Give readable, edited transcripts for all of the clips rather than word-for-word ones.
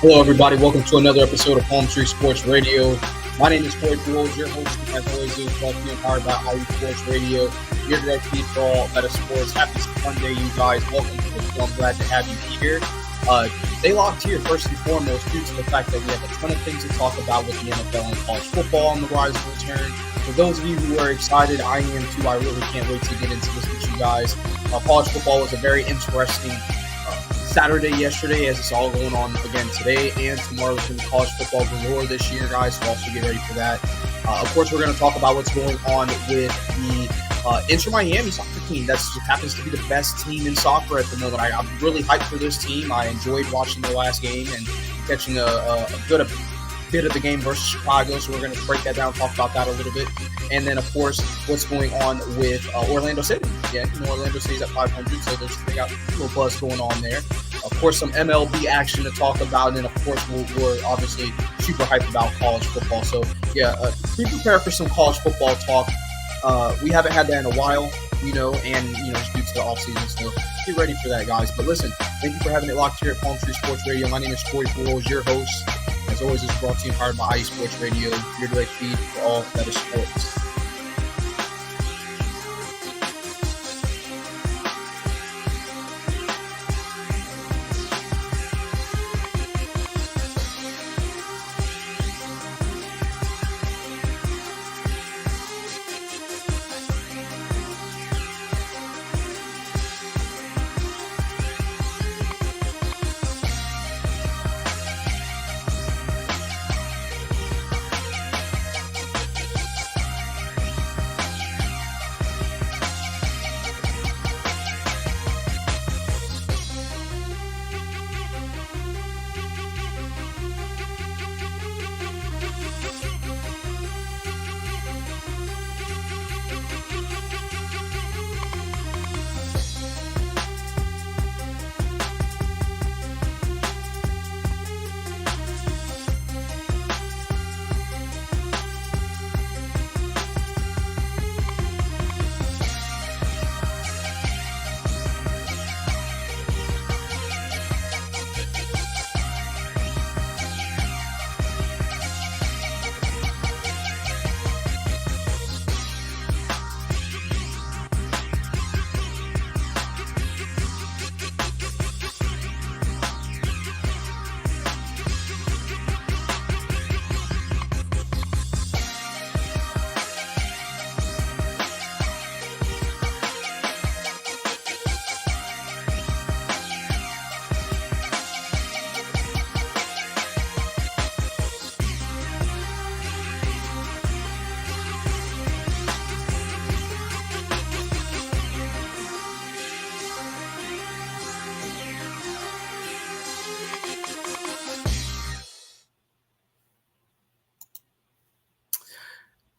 Hello, everybody. Welcome to another episode of Palm Tree Sports Radio. My name is Corey Pujols, your host, as always, is brought to you empowered by IE Sports Radio. Your direct feed for all better sports. Happy Sunday, you guys. Welcome to the show. I'm glad to have you here. Stay locked here, first and foremost, due to the fact that we have a ton of things to talk about with the NFL and college football on the rise and return. For those of you who are excited, I am too. I really can't wait to get into this with you guys. College football was a very interesting Saturday yesterday, as it's all going on again today and tomorrow. Is going to be college football galore this year, guys, so also get ready for that. Of course, we're going to talk about what's going on with the Inter Miami soccer team. That happens to be the best team in soccer at the moment. I'm really hyped for this team. I enjoyed watching the last game and catching a good bit of the game versus Chicago, so we're going to break that down, talk about that a little bit. And then, of course, what's going on with Orlando City. Yeah, Orlando City's at 500, so they got a little buzz going on there. Of course, some MLB action to talk about, and then, of course, we're obviously super hyped about college football. So, yeah, be prepared for some college football talk. We haven't had that in a while, and, just due to the offseason, so get ready for that, guys. But listen, thank you for having it locked here at Palm Tree Sports Radio. My name is Corey Pujols, your host. As always, it's brought to you empowered by IE Sports Radio, your direct feed for all that is sports.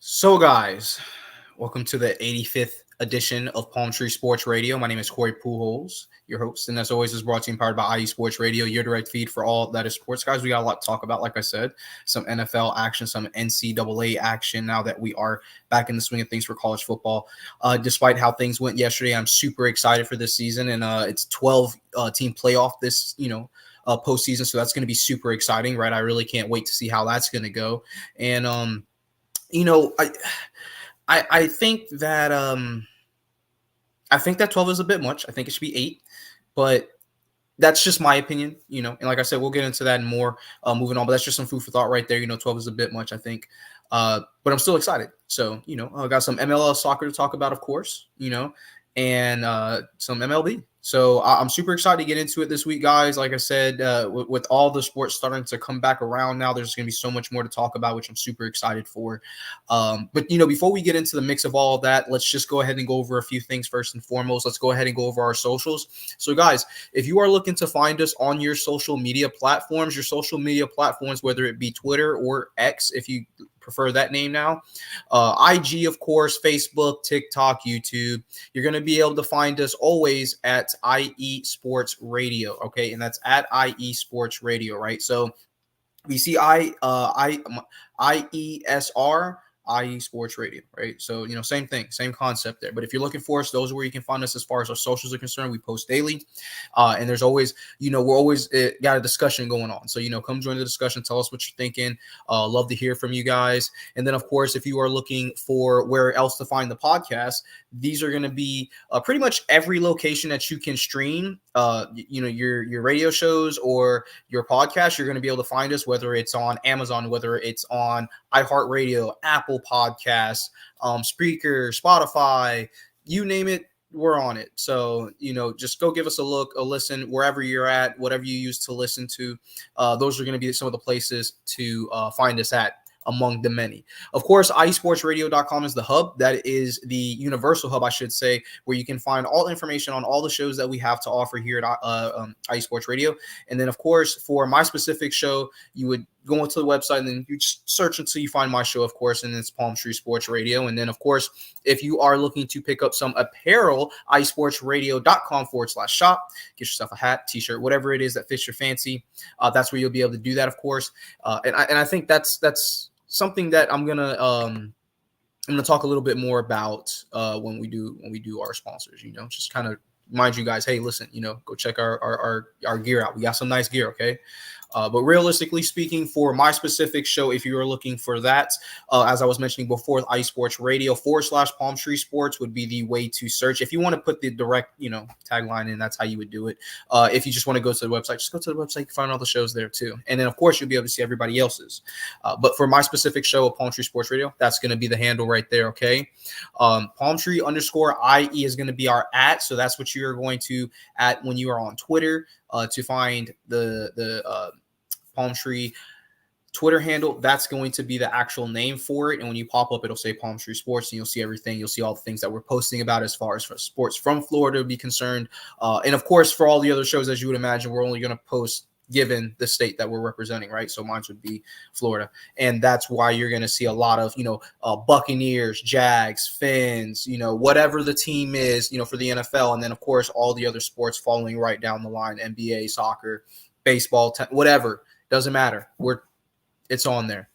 So, guys, welcome to the 85th edition of Palm Tree Sports Radio. My name is Corey Pujols, your host, and as always, is brought to you empowered by IE Sports Radio, your direct feed for all that is sports. Guys, we got a lot to talk about, like I said, some NFL action, some NCAA action now that we are back in the swing of things for college football. Despite how things went yesterday, I'm super excited for this season, and it's 12-team playoff this, postseason, so that's going to be super exciting, right? I really can't wait to see how that's going to go, and I think that 12 is a bit much. I think it should be 8, but that's just my opinion, and like I said, we'll get into that and more moving on, but that's just some food for thought right there. 12 is a bit much, I think, but I'm still excited. So, I got some MLS soccer to talk about, of course, and some MLB. So I'm super excited to get into it this week, guys. Like I said, with all the sports starting to come back around now, there's going to be so much more to talk about, which I'm super excited for. But, before we get into the mix of all of that, let's just go ahead and go over a few things first and foremost. Let's go ahead and go over our socials. So, guys, if you are looking to find us on your social media platforms, whether it be Twitter or X, if you prefer that name now, IG, of course, Facebook, TikTok, YouTube, you're going to be able to find us always at IE Sports Radio, okay? And that's at IE Sports Radio, right? So we see IESR, IE Sports Radio, right? So, same thing, same concept there. But if you're looking for us, those are where you can find us as far as our socials are concerned. We post daily. And there's always, we're always got a discussion going on. So, come join the discussion. Tell us what you're thinking. Love to hear from you guys. And then, of course, if you are looking for where else to find the podcast, these are going to be pretty much every location that you can stream, your radio shows or your podcast. You're going to be able to find us, whether it's on Amazon, whether it's on iHeartRadio, Apple Podcasts, Spreaker, Spotify, you name it, we're on it. So, just go give us a look, a listen, wherever you're at, whatever you use to listen to. Those are going to be some of the places to find us at, among the many. Of course, iesportsradio.com is the hub. That is the universal hub, I should say, where you can find all information on all the shows that we have to offer here at IE Sports Radio. And then, of course, for my specific show, you would go onto the website and then you just search until you find my show, of course, and it's Palm Tree Sports Radio. And then, of course, if you are looking to pick up some apparel, iesportsradio.com/shop, get yourself a hat, t-shirt, whatever it is that fits your fancy. That's where you'll be able to do that, of course. And I think that's something that I'm gonna talk a little bit more about when we do our sponsors. Just kind of remind you guys, hey, listen, go check our gear out. We got some nice gear, okay? But realistically speaking, for my specific show, if you are looking for that, as I was mentioning before, IE Sports Radio /Palm Tree Sports would be the way to search. If you want to put the direct, tagline in, that's how you would do it. If you just want to go to the website, just go to the website. You can find all the shows there too. And then, of course, you'll be able to see everybody else's. But for my specific show of Palm Tree Sports Radio, that's going to be the handle right there, okay? Palm Tree _IE is going to be our @. So that's what you're going to @ when you are on Twitter to find the Palm Tree Twitter handle. That's going to be the actual name for it. And when you pop up, it'll say Palm Tree Sports, and you'll see everything. You'll see all the things that we're posting about as far as for sports from Florida to be concerned. And of course, for all the other shows, as you would imagine, we're only going to post given the state that we're representing, right? So mine would be Florida. And that's why you're going to see a lot of, Buccaneers, Jags, Fins, whatever the team is, for the NFL. And then, of course, all the other sports following right down the line, NBA, soccer, baseball, whatever. Doesn't matter. It's on there.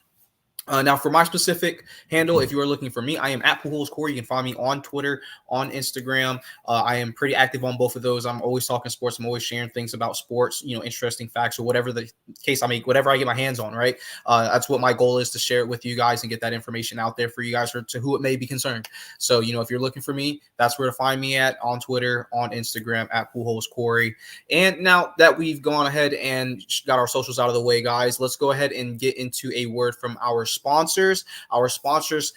Now, for my specific handle, if you are looking for me, I am @Pujols Corey. You can find me on Twitter, on Instagram. I am pretty active on both of those. I'm always talking sports. I'm always sharing things about sports, interesting facts or whatever the case I make, whatever I get my hands on, right? That's what my goal is, to share it with you guys and get that information out there for you guys, or to who it may be concerned. So, if you're looking for me, that's where to find me at, on Twitter, on Instagram, @Pujols Corey. And now that we've gone ahead and got our socials out of the way, guys, let's go ahead and get into a word from our sponsors. Our sponsors,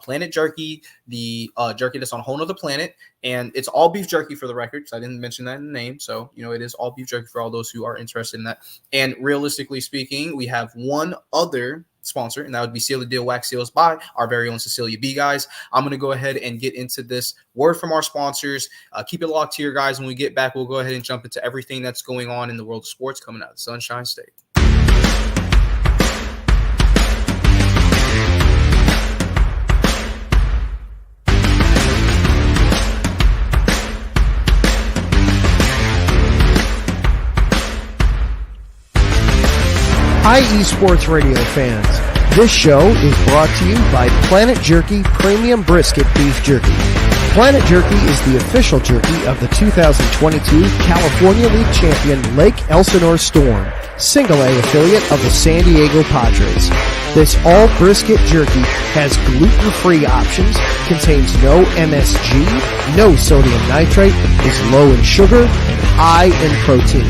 Planet Jerky, the jerky that's on a whole nother planet, and it's all beef jerky for the record, because I didn't mention that in the name. So, it is all beef jerky for all those who are interested in that. And realistically speaking, we have one other sponsor, and that would be Seal the Deal Wax Seals by our very own Cecilia B. Guys, I'm going to go ahead and get into this word from our sponsors. Keep it locked here, guys. When we get back, we'll go ahead and jump into everything that's going on in the world of sports coming out of the Sunshine State. IE Sports Radio fans, this show is brought to you by Planet Jerky Premium Brisket Beef Jerky. Planet Jerky is the official jerky of the 2022 California League champion Lake Elsinore Storm, Single A affiliate of the San Diego Padres. This all brisket jerky has gluten-free options, contains no MSG, no sodium nitrate, is low in sugar, and high in protein.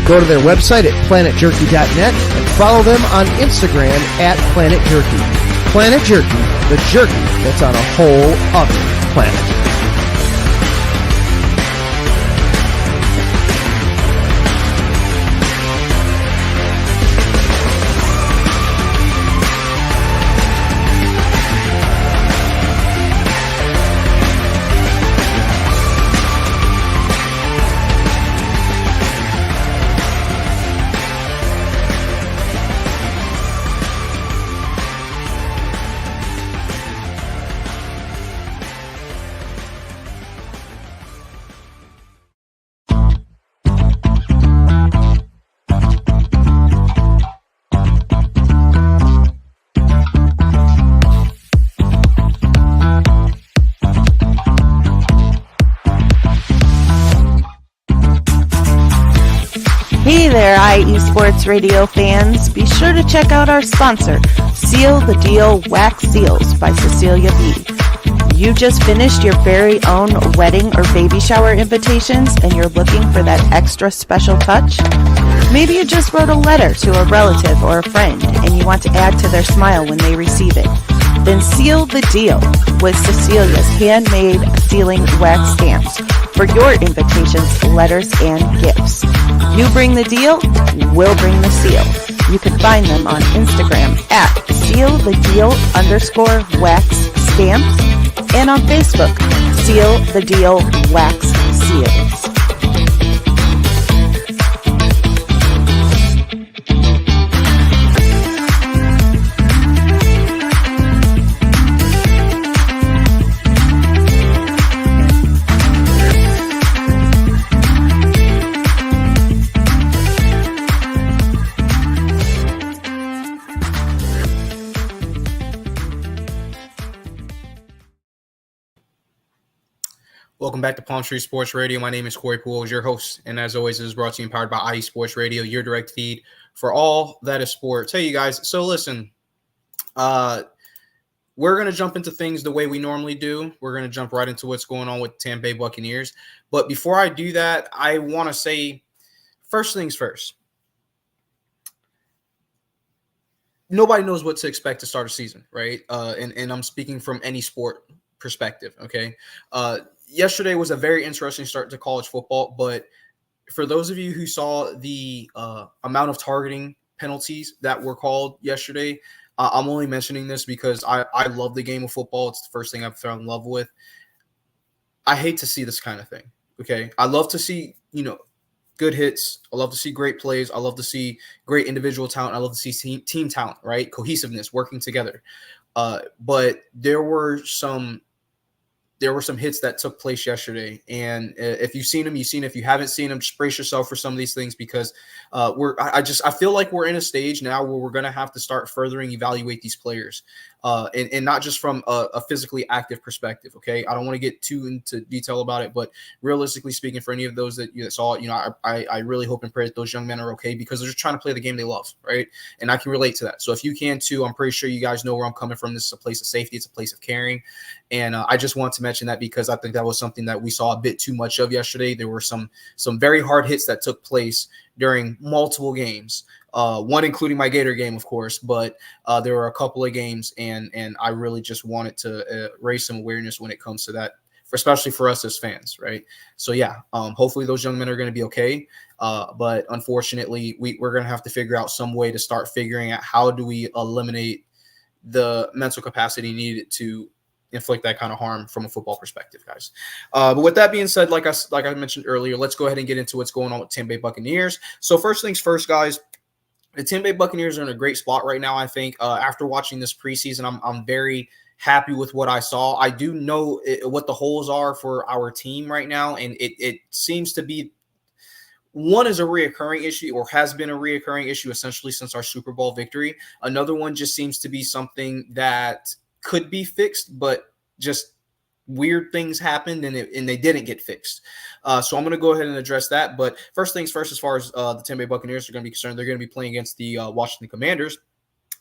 Go to their website at planetjerky.net and follow them on Instagram @PlanetJerky. Planet Jerky, the jerky that's on a whole other planet. there, IE Sports Radio fans. Be sure to check out our sponsor, Seal the Deal Wax Seals by Cecilia B. You just finished your very own wedding or baby shower invitations and you're looking for that extra special touch? Maybe you just wrote a letter to a relative or a friend and you want to add to their smile when they receive it. Then seal the deal with Cecilia's handmade sealing wax stamps for your invitations, letters, and gifts. You bring the deal, we'll bring the seal. You can find them on Instagram at sealthedeal_wax stamps and on Facebook, Seal the Deal Wax Seals. Welcome back to Palm Tree Sports Radio. My name is Corey Pujols, your host, and as always, this is brought to you and powered by IE Sports Radio, your direct feed for all that is sports. Hey, you guys. So listen, we're going to jump into things the way we normally do. We're going to jump right into what's going on with Tampa Bay Buccaneers. But before I do that, I want to say, first things first. Nobody knows what to expect to start a season, right? And I'm speaking from any sport perspective, okay? Yesterday was a very interesting start to college football, but for those of you who saw the amount of targeting penalties that were called yesterday, I'm only mentioning this because I love the game of football. It's the first thing I've fallen in love with. I hate to see this kind of thing, okay? I love to see, good hits. I love to see great plays. I love to see great individual talent. I love to see team talent, right? Cohesiveness, working together. But there were some hits that took place yesterday, and if you've seen them, you've seen. If you haven't seen them, just brace yourself for some of these things because I feel like we're in a stage now where we're going to have to start furthering evaluate these players, and not just from a physically active perspective. Okay, I don't want to get too into detail about it, but realistically speaking, for any of those that saw it, I really hope and pray that those young men are okay because they're just trying to play the game they love, right? And I can relate to that. So if you can too, I'm pretty sure you guys know where I'm coming from. This is a place of safety. It's a place of caring. And I just want to mention that because I think that was something that we saw a bit too much of yesterday. There were some very hard hits that took place during multiple games, one including my Gator game, of course, but there were a couple of games, and I really just wanted to raise some awareness when it comes to that, especially for us as fans, right? So, yeah, hopefully those young men are going to be okay, but unfortunately, we're going to have to figure out some way to start figuring out how do we eliminate the mental capacity needed to inflict that kind of harm from a football perspective, guys. But with that being said, like I mentioned earlier, let's go ahead and get into what's going on with Tampa Bay Buccaneers. So first things first, guys, the Tampa Bay Buccaneers are in a great spot right now, I think. After watching this preseason, I'm very happy with what I saw. I do know what the holes are for our team right now, and it seems to be one is a reoccurring issue or has been a reoccurring issue essentially since our Super Bowl victory. Another one just seems to be something that could be fixed, but just weird things happened and they didn't get fixed. So I'm going to go ahead and address that. But first things first, as far as the Tampa Bay Buccaneers are going to be concerned, they're going to be playing against the Washington Commanders.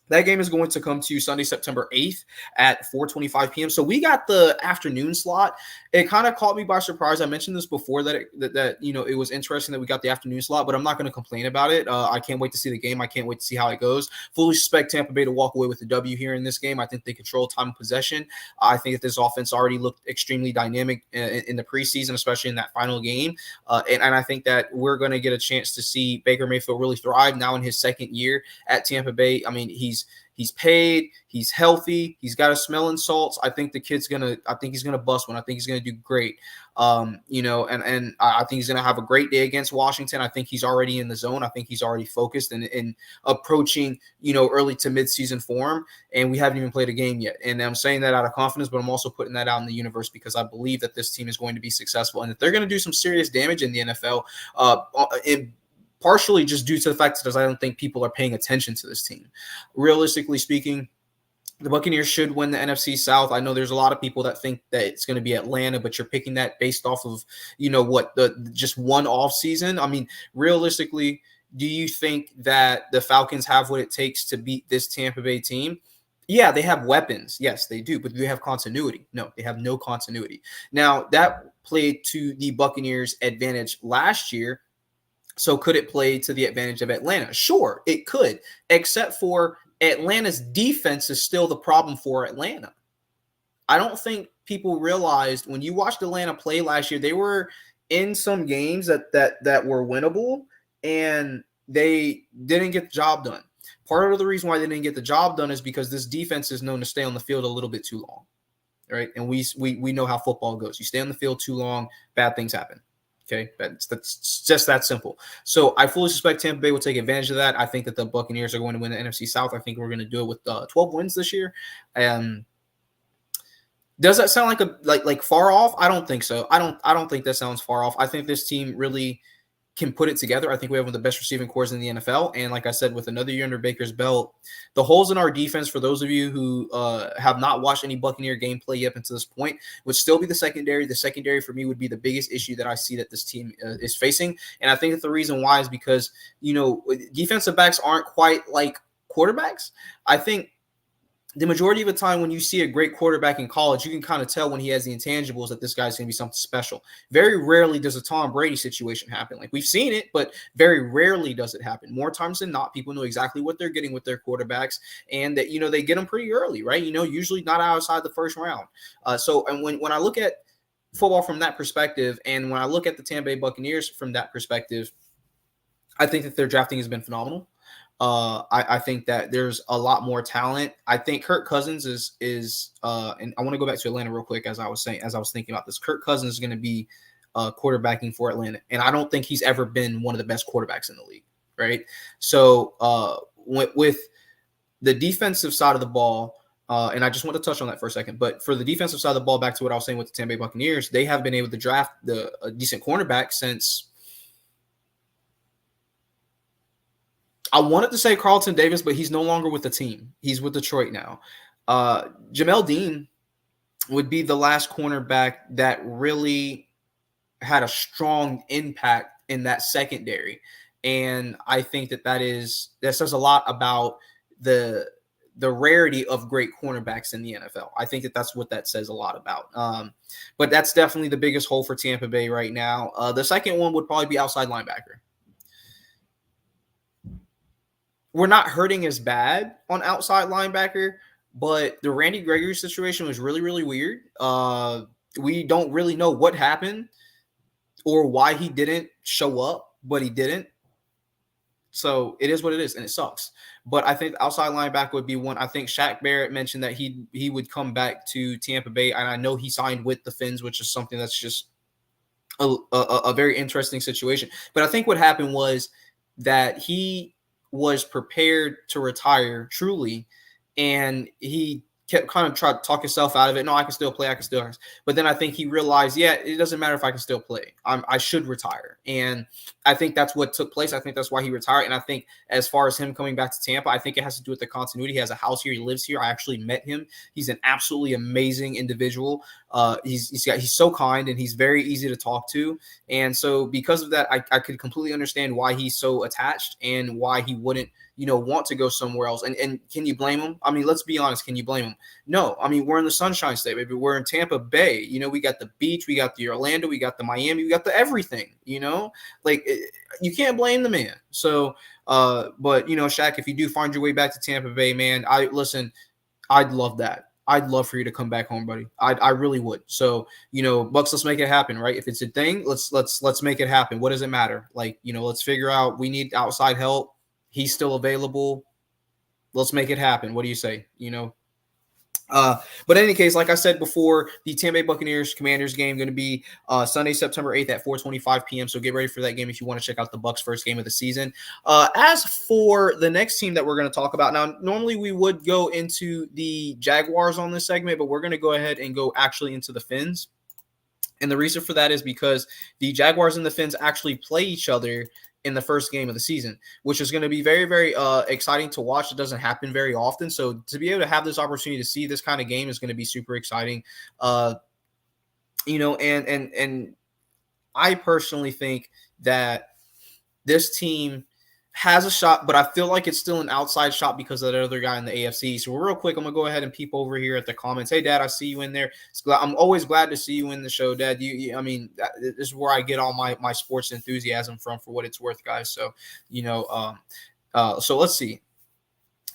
That game is going to come to Sunday, September 8th at 4:25 p.m. So we got the afternoon slot. It kind of caught me by surprise. I mentioned this before that it was interesting that we got the afternoon slot, but I'm not going to complain about it. I can't wait to see the game. I can't wait to see how it goes. Fully suspect Tampa Bay to walk away with the W here in this game. I think they control time of possession. I think that this offense already looked extremely dynamic in the preseason, especially in that final game. And I think that we're going to get a chance to see Baker Mayfield really thrive now in his second year at Tampa Bay. I mean, he's paid, he's healthy, he's got a smelling salts. I think he's gonna bust one. I think he's gonna do great. And I think he's gonna have a great day against Washington. I think he's already in the zone. I think he's already focused and approaching, early to mid-season form. And we haven't even played a game yet. And I'm saying that out of confidence, but I'm also putting that out in the universe because I believe that this team is going to be successful and that they're going to do some serious damage in the NFL. Partially just due to the fact that I don't think people are paying attention to this team. Realistically speaking, the Buccaneers should win the NFC South. I know there's a lot of people that think that it's going to be Atlanta, but you're picking that based off of, just one off season. I mean, realistically, Do you think that the Falcons have what it takes to beat this Tampa Bay team? Yeah, they have weapons. Yes, they do. But do they have continuity? No, they have no continuity. Now, that played to the Buccaneers' advantage last year. So could it play to the advantage of Atlanta? Sure, it could, except for Atlanta's defense is still the problem for Atlanta. I don't think people realized when you watched Atlanta play last year, they were in some games that were winnable, and they didn't get the job done. Part of the reason why they didn't get the job done is because this defense is known to stay on the field a little bit too long, right? And we know how football goes. You stay on the field too long, bad things happen. Okay, that's just that simple. So I fully suspect Tampa Bay will take advantage of that. I think that the Buccaneers are going to win the NFC South. I think we're going to do it with 12 wins this year. Does that sound like far off? I don't think so. I don't think that sounds far off. I think this team really can put it together. I think we have one of the best receiving cores in the NFL. And like I said, with another year under Baker's belt, the holes in our defense, for those of you who have not watched any Buccaneer gameplay yet until this point, would still be the secondary. The secondary for me would be the biggest issue that I see that this team is facing. And I think that the reason why is because, defensive backs aren't quite like quarterbacks. I think the majority of the time when you see a great quarterback in college, you can kind of tell when he has the intangibles that this guy's going to be something special. Very rarely does a Tom Brady situation happen. Like, we've seen it, but very rarely does it happen. More times than not, people know exactly what they're getting with their quarterbacks, and that, they get them pretty early, right? Usually not outside the first round. And when I look at football from that perspective, and when I look at the Tampa Bay Buccaneers from that perspective, I think that their drafting has been phenomenal. I think that there's a lot more talent. I think Kirk Cousins is and I want to go back to Atlanta real quick as I was thinking about this. Kirk Cousins is going to be quarterbacking for Atlanta, and I don't think he's ever been one of the best quarterbacks in the league, right? So with the defensive side of the ball, and I just want to touch on that for a second, but for the defensive side of the ball, back to what I was saying with the Tampa Bay Buccaneers, they have been able to draft a decent cornerback since. I wanted to say Carlton Davis, but he's no longer with the team. He's with Detroit now. Jamel Dean would be the last cornerback that really had a strong impact in that secondary. And I think that says a lot about the rarity of great cornerbacks in the NFL. I think that that's what that says a lot about. But that's definitely the biggest hole for Tampa Bay right now. The second one would probably be outside linebacker. We're not hurting as bad on outside linebacker, but the Randy Gregory situation was really, really weird. We don't really know what happened or why he didn't show up, but he didn't. So it is what it is, and it sucks. But I think outside linebacker would be one. I think Shaq Barrett mentioned that he would come back to Tampa Bay, and I know he signed with the Fins, which is something that's just a very interesting situation. But I think what happened was that he was prepared to retire truly, and he kept kind of trying to talk himself out of it. No, I can still play. But then I think he realized, it doesn't matter if I can still play. I should retire. And I think that's what took place. I think that's why he retired. And I think as far as him coming back to Tampa, I think it has to do with the continuity. He has a house here. He lives here. I actually met him. He's an absolutely amazing individual. He's so kind, and he's very easy to talk to. And so because of that, I could completely understand why he's so attached and why he wouldn't, want to go somewhere else. And can you blame him? I mean, let's be honest. Can you blame him? No. I mean, we're in the Sunshine State, baby. We're in Tampa Bay. We got the beach, we got the Orlando, we got the Miami, we got the everything, like you can't blame the man. So, but Shaq, if you do find your way back to Tampa Bay, man, I'd love that. I'd love for you to come back home, buddy. I really would. So, Bucks, let's make it happen, right? If it's a thing, let's make it happen. What does it matter? Like, let's figure out, we need outside help. He's still available. Let's make it happen. What do you say? But in any case, like I said before, the Tampa Bay Buccaneers Commanders game going to be Sunday, September 8th at 4:25 p.m. So get ready for that game if you want to check out the Bucks' first game of the season. As for the next team that we're going to talk about, now normally we would go into the Jaguars on this segment, but we're going to go ahead and go actually into the Fins. And the reason for that is because the Jaguars and the Fins actually play each other in the first game of the season, which is going to be very, very exciting to watch. It doesn't happen very often. So to be able to have this opportunity to see this kind of game is going to be super exciting. And I personally think that this team has a shot, but I feel like it's still an outside shot because of that other guy in the AFC. So real quick, I'm going to go ahead and peep over here at the comments. Hey, Dad, I see you in there. I'm always glad to see you in the show, Dad. I mean, this is where I get all my sports enthusiasm from, for what it's worth, guys. So, so let's see.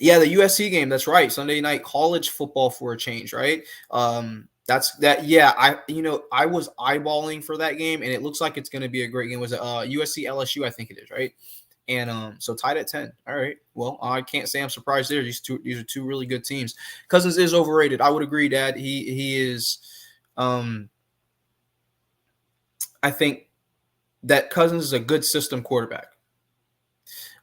Yeah, the USC game. That's right. Sunday night college football for a change, right? That's that. Yeah, I was eyeballing for that game, and it looks like it's going to be a great game. Was it USC LSU? I think it is, right? And so tied at 10. All right. Well, I can't say I'm surprised there. These are two really good teams. Cousins is overrated. I would agree, Dad. He is. I think that Cousins is a good system quarterback.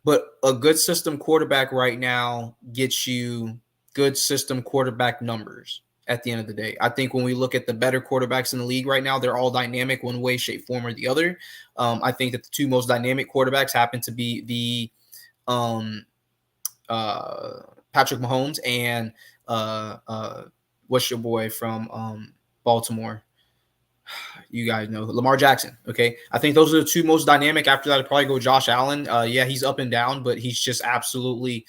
But a good system quarterback right now gets you good system quarterback numbers at the end of the day. I think when we look at the better quarterbacks in the league right now, they're all dynamic one way, shape, form, or the other. I think that the two most dynamic quarterbacks happen to be the Patrick Mahomes and what's your boy from Baltimore? You guys know Lamar Jackson. Okay. I think those are the two most dynamic. After that, I'd probably go Josh Allen. Yeah, he's up and down, but he's just absolutely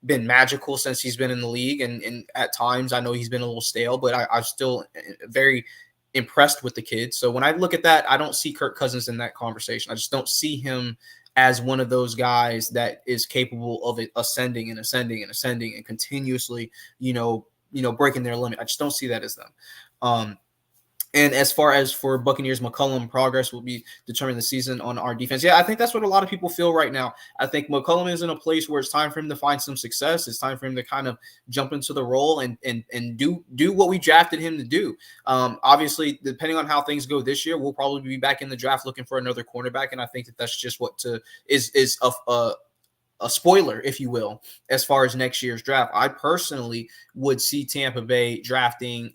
been magical since he's been in the league. And at times I know he's been a little stale, but I'm still very impressed with the kid. So when I look at that, I don't see Kirk Cousins in that conversation. I just don't see him as one of those guys that is capable of it ascending and continuously, breaking their limit. I just don't see that as them. And as far as for Buccaneers, McCollum, progress will be determining the season on our defense. Yeah, I think that's what a lot of people feel right now. I think McCollum is in a place where it's time for him to find some success. It's time for him to kind of jump into the role and do what we drafted him to do. Obviously, depending on how things go this year, we'll probably be back in the draft looking for another cornerback, and I think that that's just what is a spoiler, if you will, as far as next year's draft. I personally would see Tampa Bay drafting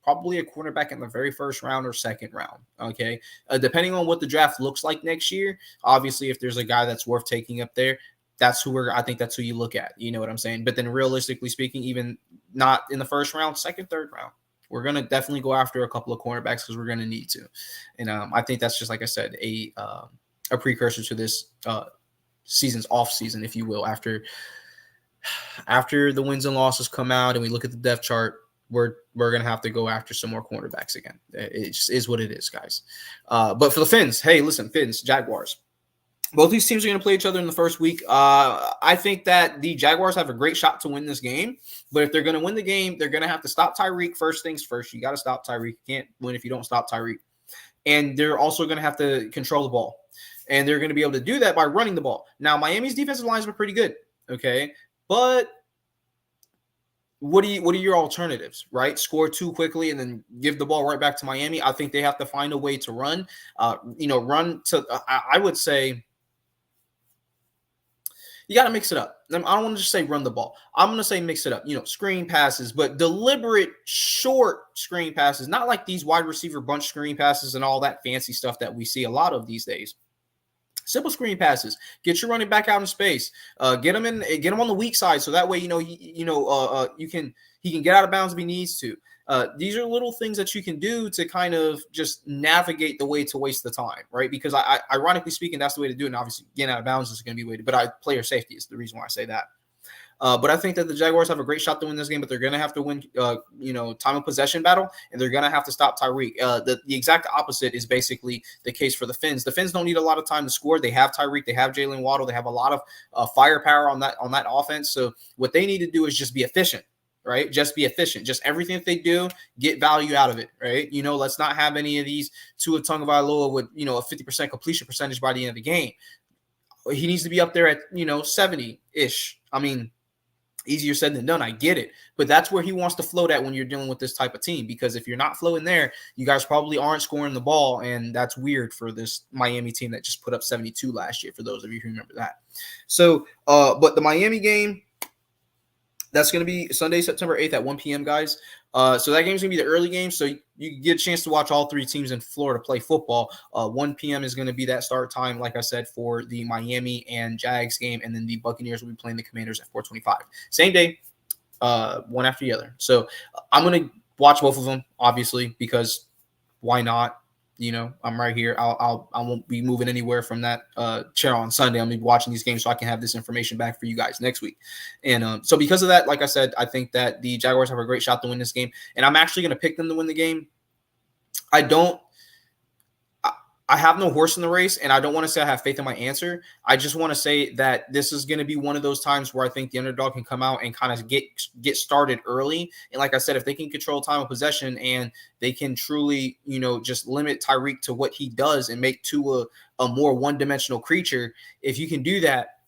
probably a cornerback in the very first round or second round. Okay. Depending on what the draft looks like next year, obviously, if there's a guy that's worth taking up there, I think that's who you look at. You know what I'm saying? But then realistically speaking, even not in the first round, second, third round, we're going to definitely go after a couple of cornerbacks because we're going to need to. And I think that's just, like I said, a precursor to this season's off season, if you will. After the wins and losses come out and we look at the depth chart, we're going to have to go after some more cornerbacks again. It just is what it is, guys. But for the Fins, hey, listen, Fins, Jaguars. Both these teams are going to play each other in the first week. I think that the Jaguars have a great shot to win this game. But if they're going to win the game, they're going to have to stop Tyreek first things first. You got to stop Tyreek. You can't win if you don't stop Tyreek. And they're also going to have to control the ball. And they're going to be able to do that by running the ball. Now, Miami's defensive lines are pretty good, okay? But what are your alternatives, right? Score too quickly and then give the ball right back to Miami. I think they have to find a way to run. I would say you got to mix it up. I don't want to just say run the ball. I'm going to say mix it up. Screen passes, but deliberate short screen passes, not like these wide receiver bunch screen passes and all that fancy stuff that we see a lot of these days. Simple screen passes. Get your running back out in space. Get him on the weak side, so that way he can get out of bounds if he needs to. These are little things that you can do to kind of just navigate the way to waste the time, right? Because ironically speaking, that's the way to do it. And obviously, getting out of bounds is going to be the way to. But player safety is the reason why I say that. But I think that the Jaguars have a great shot to win this game, but they're going to have to win, time of possession battle, and they're going to have to stop Tyreek. The exact opposite is basically the case for the Fins. The Fins don't need a lot of time to score. They have Tyreek. They have Jalen Waddle. They have a lot of firepower on that offense. So what they need to do is just be efficient, right? Just be efficient. Just everything that they do, get value out of it, right? Let's not have any of these Tua Tagovailoa with, a 50% completion percentage by the end of the game. He needs to be up there at, 70-ish. I mean, easier said than done. I get it. But that's where he wants to float at when you're dealing with this type of team. Because if you're not floating there, you guys probably aren't scoring the ball. And that's weird for this Miami team that just put up 72 last year, for those of you who remember that. So, but the Miami game, that's going to be Sunday, September 8th at 1 p.m., guys. So that game is going to be the early game. So you get a chance to watch all three teams in Florida play football. 1 p.m. is going to be that start time, like I said, for the Miami and Jags game. And then the Buccaneers will be playing the Commanders at 4:25. Same day, one after the other. So I'm going to watch both of them, obviously, because why not? I'm right here. I won't be moving anywhere from that chair on Sunday. I'm gonna be watching these games so I can have this information back for you guys next week. And so because of that, like I said, I think that the Jaguars have a great shot to win this game, and I'm actually gonna pick them to win the game. I have no horse in the race, and I don't want to say I have faith in my answer. I just want to say that this is going to be one of those times where I think the underdog can come out and kind of get started early. And like I said, if they can control time of possession and they can truly, just limit Tyreek to what he does and make Tua a more one-dimensional creature, if you can do that,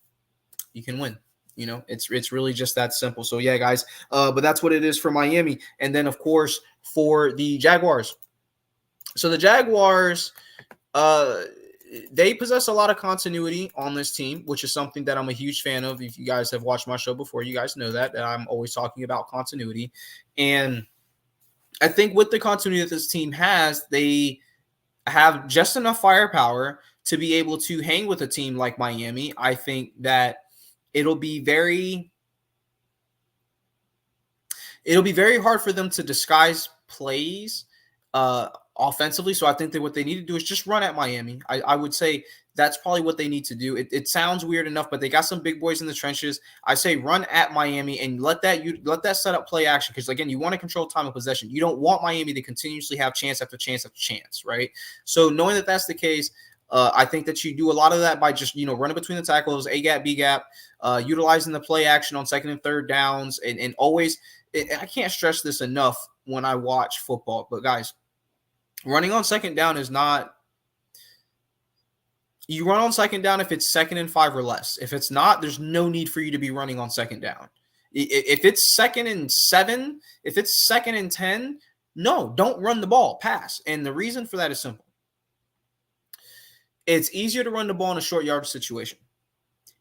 you can win. It's really just that simple. So yeah, guys, but that's what it is for Miami. And then of course for the Jaguars. So the Jaguars, they possess a lot of continuity on this team, which is something that I'm a huge fan of. If you guys have watched my show before, you guys know that I'm always talking about continuity. And I think with the continuity that this team has, they have just enough firepower to be able to hang with a team like Miami. I think that it'll be very hard for them to disguise plays offensively. So I think that what they need to do is just run at Miami. I would say that's probably what they need to do. It sounds weird enough, but they got some big boys in the trenches. I say run at Miami and let that set up play action. Because again, you want to control time of possession. You don't want Miami to continuously have chance after chance after chance, right? So knowing that that's the case, I think that you do a lot of that by just, running between the tackles, A gap, B gap, utilizing the play action on second and third downs, and always, I can't stress this enough when I watch football, but guys, running on second down is not – you run on second down if it's 2nd and 5 or less. If it's not, there's no need for you to be running on second down. If it's 2nd and 7, if it's 2nd and 10, no, don't run the ball, pass. And the reason for that is simple. It's easier to run the ball in a short yardage situation.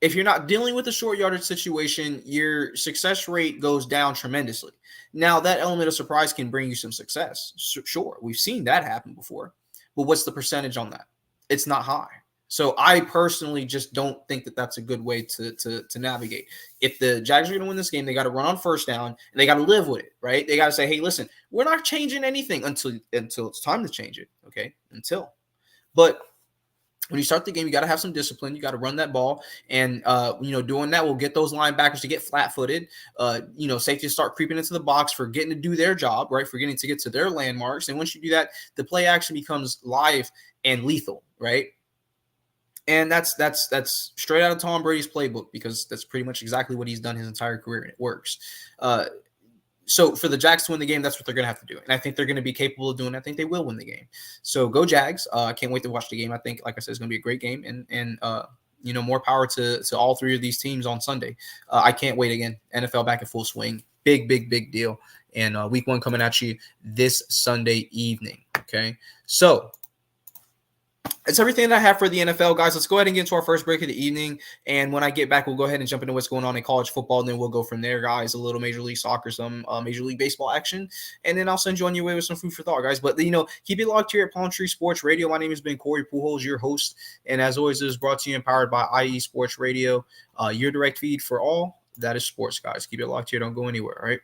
If you're not dealing with a short yardage situation, your success rate goes down tremendously. Now, that element of surprise can bring you some success. Sure, we've seen that happen before. But what's the percentage on that? It's not high. So I personally just don't think that that's a good way to navigate. If the Jags are going to win this game, they got to run on first down, and they got to live with it, right? They got to say, hey, listen, we're not changing anything until it's time to change it, okay? But when you start the game, you got to have some discipline. You got to run that ball. And, doing that will get those linebackers to get flat-footed. Safeties start creeping into the box for getting to do their job, right, for getting to get to their landmarks. And once you do that, the play action becomes live and lethal, right? And that's straight out of Tom Brady's playbook, because that's pretty much exactly what he's done his entire career, and it works. So for the Jags to win the game, that's what they're going to have to do. And I think they're going to be capable of doing it. I think they will win the game. So go Jags. I can't wait to watch the game. I think, like I said, it's going to be a great game. And more power to all three of these teams on Sunday. I can't wait again. NFL back in full swing. Big deal. And week 1 coming at you this Sunday evening. Okay. So that's everything that I have for the NFL, guys. Let's go ahead and get into our first break of the evening. And when I get back, we'll go ahead and jump into what's going on in college football. And then we'll go from there, guys. A little Major League Soccer, some Major League Baseball action. And then I'll send you on your way with some food for thought, guys. But, keep it locked here at Palm Tree Sports Radio. My name has been Corey Pujols, your host. And as always, it is brought to you and powered by IE Sports Radio, your direct feed for all that is sports, guys. Keep it locked here. Don't go anywhere, all right?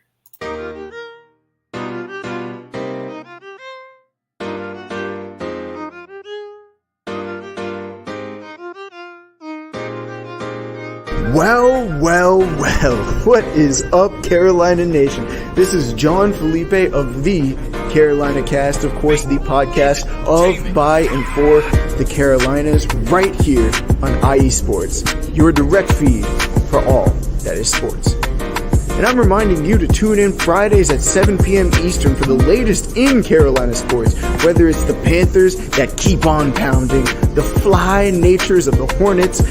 Well, what is up, Carolina Nation? This is John Felipe of the Carolina Cast, of course, the podcast of, by, and for the Carolinas, right here on IE Sports, your direct feed for all that is sports. And I'm reminding you to tune in Fridays at 7 p.m. Eastern for the latest in Carolina sports, whether it's the Panthers that keep on pounding, the fly natures of the Hornets,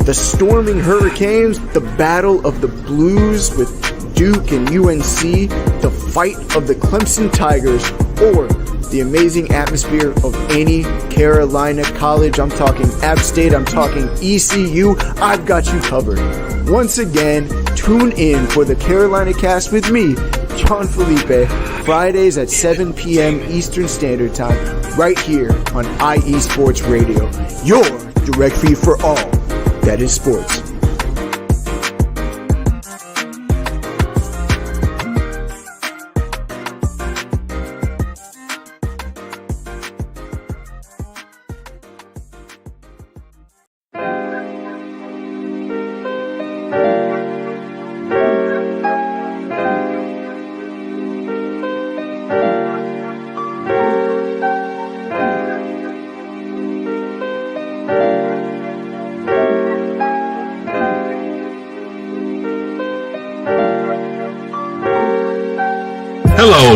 the storming Hurricanes, the battle of the Blues with Duke and UNC, the fight of the Clemson Tigers, or the amazing atmosphere of any Carolina college. I'm talking App State, I'm talking ECU. I've got you covered. Once again, tune in for the Carolina Cast with me, John Felipe, Fridays at 7 p.m. Eastern Standard Time, right here on IE Sports Radio, your direct feed for all that is sports.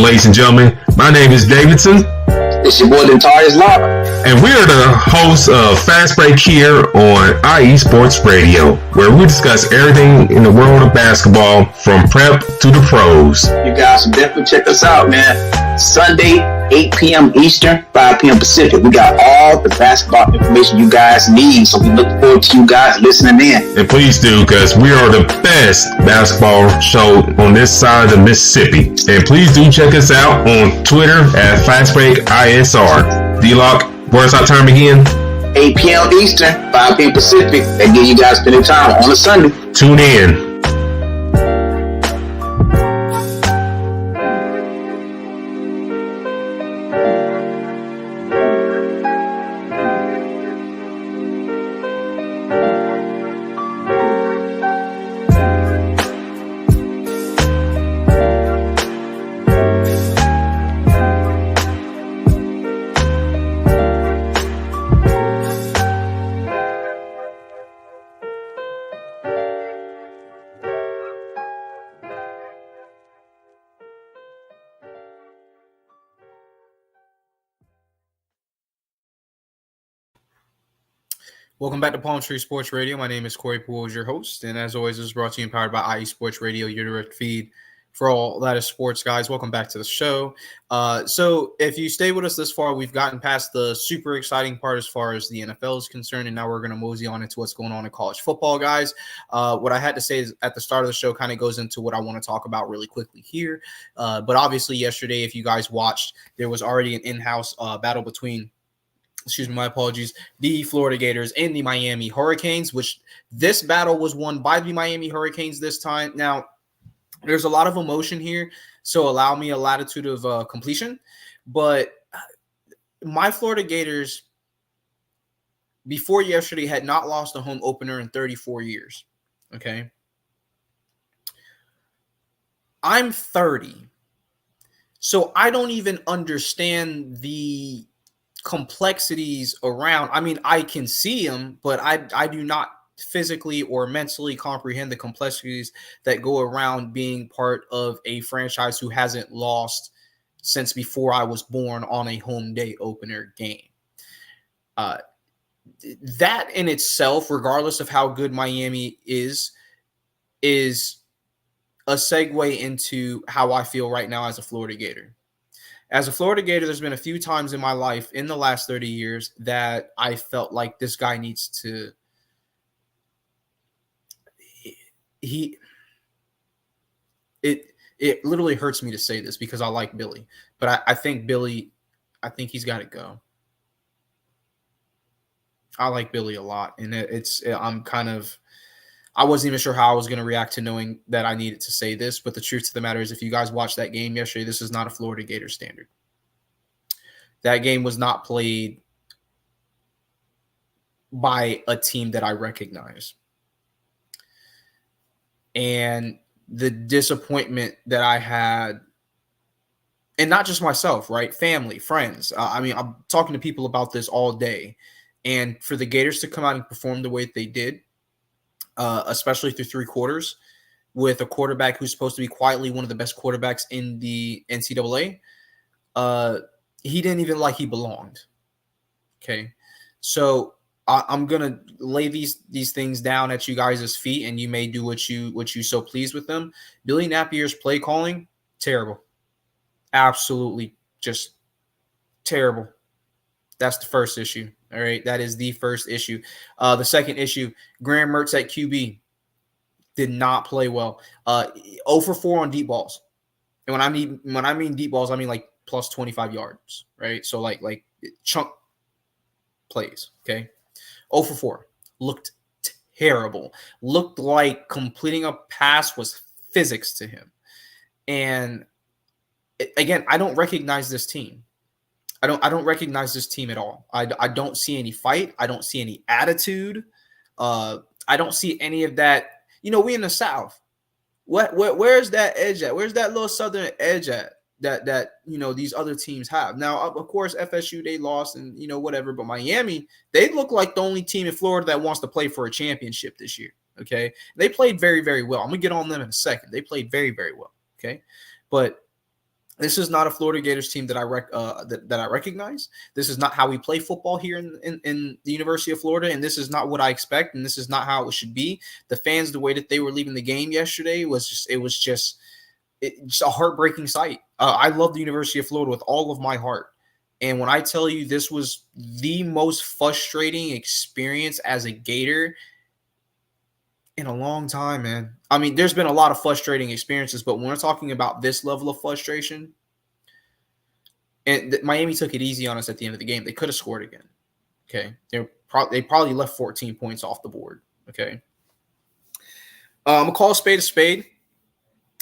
ladies and gentlemen. My name is Davidson. It's your boy, Dentarius Law. And we are the hosts of Fast Break here on IE Sports Radio, where we discuss everything in the world of basketball from prep to the pros. You guys should definitely check us out, man. Sunday, 8 p.m. Eastern, 5 p.m. Pacific. We got all the basketball information you guys need, so we look forward to you guys listening in. And please do, because we are the best basketball show on this side of the Mississippi. And please do check us out on Twitter at FastBreakISR. D-Lock, where's our time again? 8 p.m. Eastern, 5 p.m. Pacific. That give you guys plenty of time on a Sunday. Tune in. Welcome back to Palm Tree Sports Radio. My name is Corey Pujols, your host, and as always, this is brought to you and powered by IE Sports Radio, your direct feed for all that is sports, guys. Welcome back to the show. So if you stay with us this far, we've gotten past the super exciting part as far as the NFL is concerned, and now we're going to mosey on into what's going on in college football, guys. What I had to say is at the start of the show kind of goes into what I want to talk about really quickly here. But obviously yesterday, if you guys watched, there was already an in-house battle between my apologies, the Florida Gators and the Miami Hurricanes, which this battle was won by the Miami Hurricanes this time. Now, there's a lot of emotion here, so allow me a latitude of completion. But my Florida Gators, before yesterday, had not lost a home opener in 34 years, okay? I'm 30, so I don't even understand the complexities around. I mean, I can see them, but I do not physically or mentally comprehend the complexities that go around being part of a franchise who hasn't lost since before I was born on a home day opener game. That in itself, regardless of how good Miami is a segue into how I feel right now as a Florida Gator. As a Florida Gator, there's been a few times in my life in the last 30 years that I felt like this guy needs to it literally hurts me to say this because I like Billy, but I think he's got to go. I like Billy a lot, and I wasn't even sure how I was going to react to knowing that I needed to say this, but the truth of the matter is, if you guys watched that game yesterday, this is not a Florida Gator standard. That game was not played by a team that I recognize. And the disappointment that I had, and not just myself, right? Family, friends. I'm talking to people about this all day. And for the Gators to come out and perform the way that they did, especially through three quarters, with a quarterback who's supposed to be quietly one of the best quarterbacks in the NCAA, he didn't even like he belonged. Okay, so I'm gonna lay these things down at you guys' feet, and you may do what you so please with them. Billy Napier's play calling, terrible, absolutely just terrible. That's the first issue. All right, that is the first issue. The second issue, Graham Mertz at QB did not play well. 0 for 4 on deep balls. And when I mean deep balls, I mean like plus 25 yards, right? So like chunk plays, okay? 0 for 4. Looked terrible. Looked like completing a pass was physics to him. And again, I don't recognize this team. I don't recognize this team at all. I don't see any fight. I don't see any attitude. I don't see any of that. You know, we in the South. Where's that edge at? Where's that little Southern edge at that you know these other teams have? Now, of course, FSU, they lost and you know whatever, but Miami, they look like the only team in Florida that wants to play for a championship this year. Okay, they played very, very well. I'm gonna get on them in a second. They played very, very well. Okay, but This is not a Florida Gators team that I recognize. This is not how we play football here in the University of Florida, and this is not what I expect, and this is not how it should be. The fans, the way that they were leaving the game yesterday was just a heartbreaking sight. I love the University of Florida with all of my heart, and when I tell you this was the most frustrating experience as a Gator in a long time, man. I mean, there's been a lot of frustrating experiences, but when we're talking about this level of frustration, and Miami took it easy on us at the end of the game. They could have scored again. Okay, they probably left 14 points off the board. Okay, I'm gonna call a spade a spade.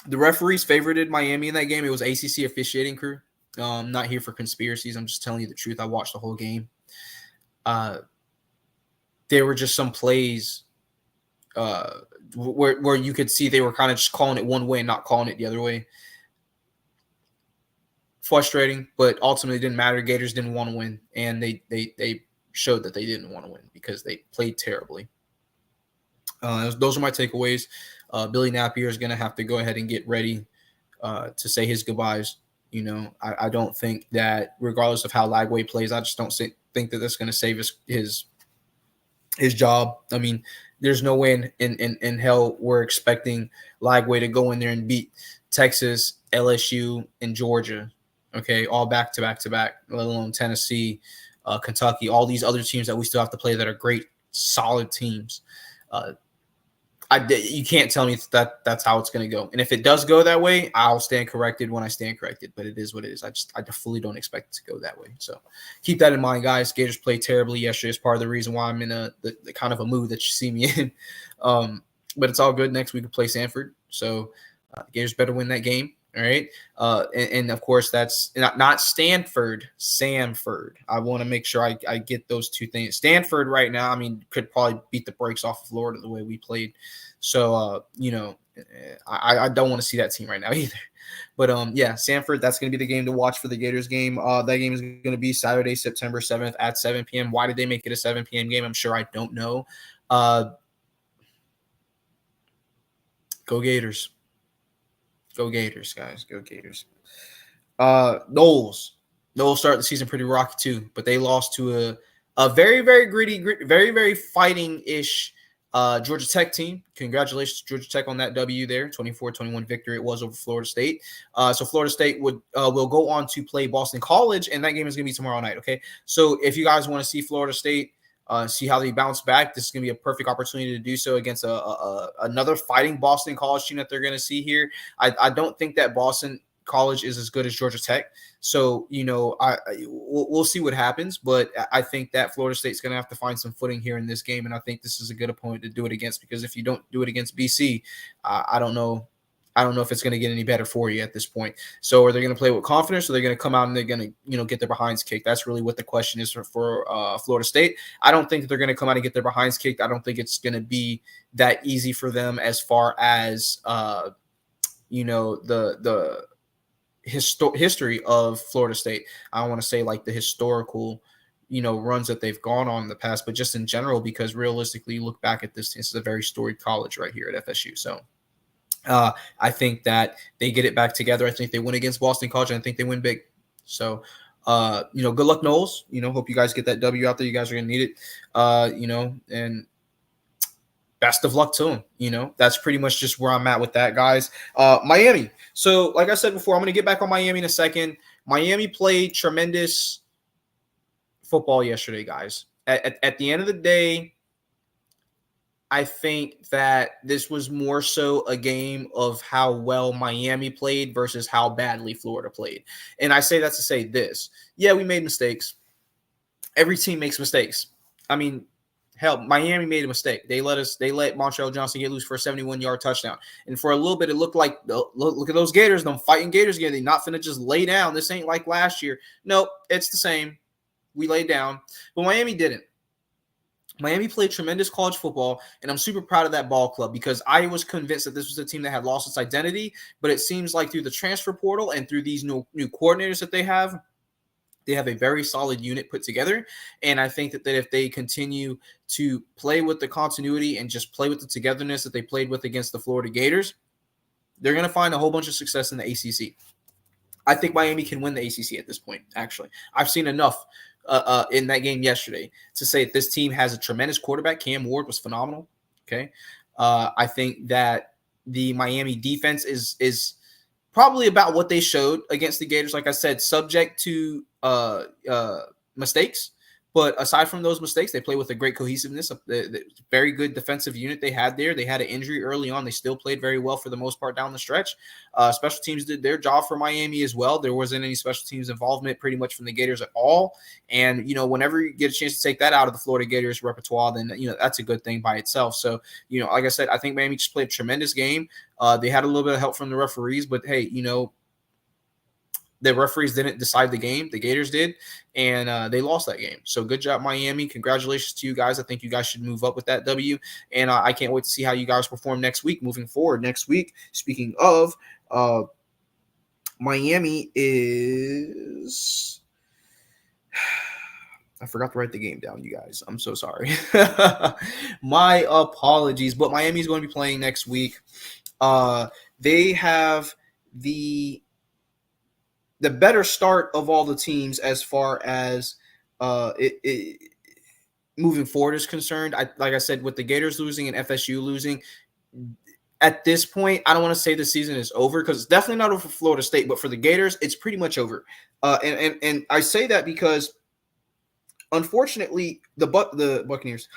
The referees favorited Miami in that game. It was ACC officiating crew. I'm not here for conspiracies. I'm just telling you the truth. I watched the whole game. There were just some plays where you could see they were kind of just calling it one way and not calling it the other way. Frustrating, but ultimately it didn't matter. Gators didn't want to win, and they showed that they didn't want to win because they played terribly. Those are my takeaways. Billy Napier is going to have to go ahead and get ready to say his goodbyes. You know, I don't think that regardless of how Lagway plays, I just don't think that that's going to save his job. I mean, there's no way in hell we're expecting Lagway to go in there and beat Texas, LSU, and Georgia. Okay, all back to back to back, let alone Tennessee, Kentucky, all these other teams that we still have to play that are great, solid teams. You can't tell me that that's how it's going to go. And if it does go that way, I'll stand corrected when I stand corrected. But it is what it is. I fully don't expect it to go that way. So keep that in mind, guys. Gators played terribly yesterday. It's part of the reason why I'm in the kind of a mood that you see me in. But it's all good. Next week we play Sanford. So Gators better win that game. All right. And of course, that's not Stanford, Samford. I want to make sure I get those two things. Stanford right now, I mean, could probably beat the brakes off of Florida the way we played. So, I don't want to see that team right now either. But, yeah, Sanford, that's going to be the game to watch for the Gators game. That game is going to be Saturday, September 7th at 7 p.m. Why did they make it a 7 p.m. game? I'm sure I don't know. Go Gators. Go Gators, guys. Go Gators. Knowles started the season pretty rocky too, but they lost to a very, very gritty, very, very fighting-ish Georgia Tech team. Congratulations to Georgia Tech on that W there, 24-21 victory it was over Florida State. So Florida State will go on to play Boston College, and that game is going to be tomorrow night, okay? So if you guys want to see Florida State, see how they bounce back, this is going to be a perfect opportunity to do so against another fighting Boston College team that they're going to see here. I don't think that Boston College is as good as Georgia Tech. So, we'll see what happens. But I think that Florida State's going to have to find some footing here in this game. And I think this is a good opponent to do it against, because if you don't do it against BC, I don't know if it's going to get any better for you at this point. So are they going to play with confidence, or they're going to come out and they're going to, get their behinds kicked? That's really what the question is for Florida State. I don't think they're going to come out and get their behinds kicked. I don't think it's going to be that easy for them as far as, the history of Florida State. I don't want to say like the historical, runs that they've gone on in the past, but just in general, because realistically, you look back at this is a very storied college right here at FSU. So I think that they get it back together. I think they win against Boston College, and I think they win big. So, good luck, Knowles. Hope you guys get that W out there. You guys are going to need it, and best of luck to them. That's pretty much just where I'm at with that, guys. Miami. So, like I said before, I'm going to get back on Miami in a second. Miami played tremendous football yesterday, guys. At the end of the day, I think that this was more so a game of how well Miami played versus how badly Florida played. And I say that to say this. Yeah, we made mistakes. Every team makes mistakes. I mean, hell, Miami made a mistake. They let Montreal Johnson get loose for a 71-yard touchdown. And for a little bit, it looked like, look at those Gators, them fighting Gators again. They're not finna just lay down. This ain't like last year. Nope, it's the same. We laid down. But Miami didn't. Miami played tremendous college football, and I'm super proud of that ball club, because I was convinced that this was a team that had lost its identity, but it seems like through the transfer portal and through these new coordinators that they have a very solid unit put together. And I think that if they continue to play with the continuity and just play with the togetherness that they played with against the Florida Gators, they're going to find a whole bunch of success in the ACC. I think Miami can win the ACC at this point, actually. I've seen enough in that game yesterday to say that this team has a tremendous quarterback. Cam Ward was phenomenal. Okay. I think that the Miami defense is probably about what they showed against the Gators. Like I said, subject to mistakes. But aside from those mistakes, they play with a great cohesiveness. The very good defensive unit they had there. They had an injury early on. They still played very well for the most part down the stretch. Special teams did their job for Miami as well. There wasn't any special teams involvement pretty much from the Gators at all. And, whenever you get a chance to take that out of the Florida Gators repertoire, then, that's a good thing by itself. So, like I said, I think Miami just played a tremendous game. They had a little bit of help from the referees, but hey, the referees didn't decide the game. The Gators did, and they lost that game. So good job, Miami. Congratulations to you guys. I think you guys should move up with that W, and I can't wait to see how you guys perform next week, moving forward. Next week, speaking of, Miami is – I forgot to write the game down, you guys. I'm so sorry. My apologies, but Miami is going to be playing next week. They have the better start of all the teams as far as moving forward is concerned. Like I said, with the Gators losing and FSU losing, at this point, I don't want to say the season is over because it's definitely not over for Florida State, but for the Gators, it's pretty much over. And I say that because, unfortunately, the Buccaneers,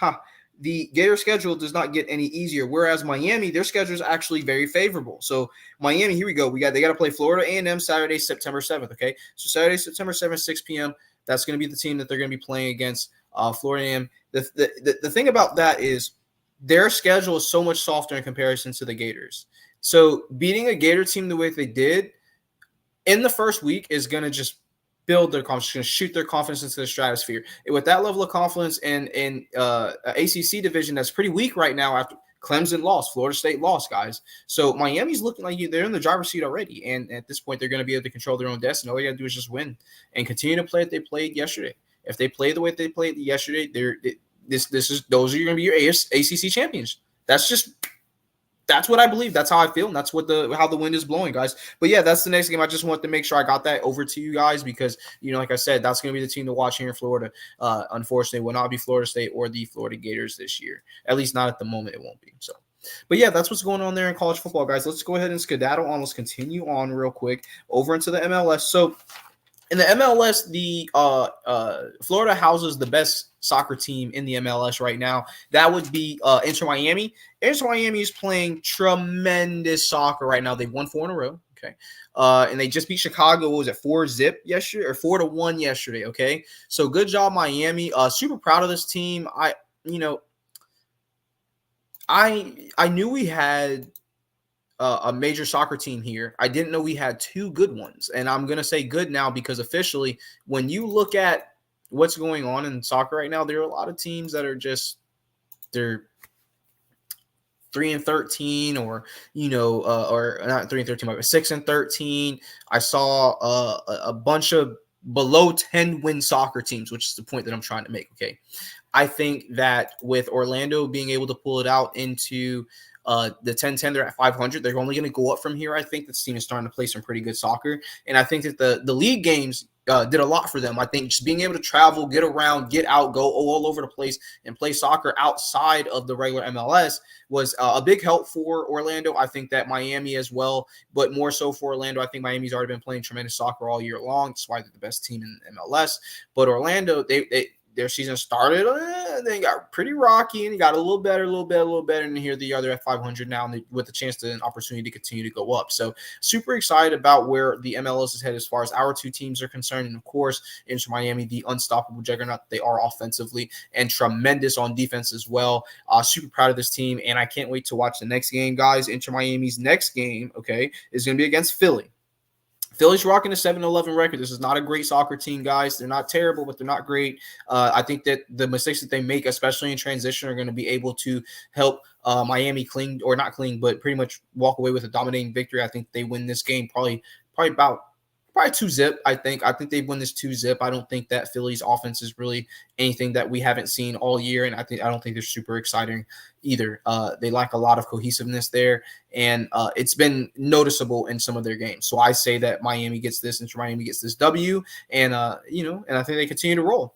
the Gator schedule does not get any easier, whereas Miami, their schedule is actually very favorable. So Miami, here we go. They got to play Florida A&M Saturday, September 7th, okay? So Saturday, September 7th, 6 p.m., that's going to be the team that they're going to be playing against, Florida A&M. The thing about that is their schedule is so much softer in comparison to the Gators. So beating a Gator team the way they did in the first week is going to just build their confidence, going to shoot their confidence into the stratosphere. And with that level of confidence in ACC division that's pretty weak right now after Clemson lost, Florida State lost, guys. So Miami's looking like they're in the driver's seat already. And at this point, they're going to be able to control their own destiny. All you got to do is just win and continue to play what they played yesterday. If they play the way they played yesterday, those are going to be your ACC champions. That's what I believe. That's how I feel. And that's how the wind is blowing, guys. But yeah, that's the next game. I just want to make sure I got that over to you guys because, like I said, that's going to be the team to watch here in Florida. Unfortunately, will not be Florida State or the Florida Gators this year. At least not at the moment. It won't be. So, but yeah, that's what's going on there in college football, guys. Let's go ahead and skedaddle on. Let's continue on real quick over into the MLS. So in the MLS, the Florida houses the best soccer team in the MLS right now. That would be Inter Miami. Inter Miami is playing tremendous soccer right now. They've won 4 in a row. Okay. And they just beat Chicago. What was it, 4-0 yesterday or 4-1 yesterday? Okay. So good job, Miami. Super proud of this team. I knew we had a major soccer team here. I didn't know we had 2 good ones. And I'm going to say good now because officially, when you look at what's going on in soccer right now, there are a lot of teams that are they're 3-13 or not 3-13, but 6-13. I saw a bunch of below 10 win soccer teams, which is the point that I'm trying to make. Okay. I think that with Orlando being able to pull it out into the 10-10, they're at 500. They're only going to go up from here. I think this team is starting to play some pretty good soccer. And I think that the league games did a lot for them. I think just being able to travel, get around, get out, go all over the place and play soccer outside of the regular MLS was a big help for Orlando. I think that Miami as well, but more so for Orlando. I think Miami's already been playing tremendous soccer all year long. That's why they're the best team in MLS. But Orlando, their season started, then got pretty rocky, and got a little better, and here they are. They're at 500 now, and with a chance to an opportunity to continue to go up. So super excited about where the MLS is headed as far as our 2 teams are concerned, and of course, Inter Miami, the unstoppable juggernaut they are offensively, and tremendous on defense as well. Super proud of this team, and I can't wait to watch the next game, guys. Inter Miami's next game, okay, is going to be against Philly. Philly's rocking a 7-11 record. This is not a great soccer team, guys. They're not terrible, but they're not great. I think that the mistakes that they make, especially in transition, are going to be able to help Miami cling, or not cling, but pretty much walk away with a dominating victory. I think they win this game probably about Probably 2-zip, I think. I think they've won this 2-zip. I don't think that Philly's offense is really anything that we haven't seen all year, and I don't think they're super exciting either. They lack a lot of cohesiveness there, and it's been noticeable in some of their games. So I say that Miami gets this, and Miami gets this W, and and I think they continue to roll.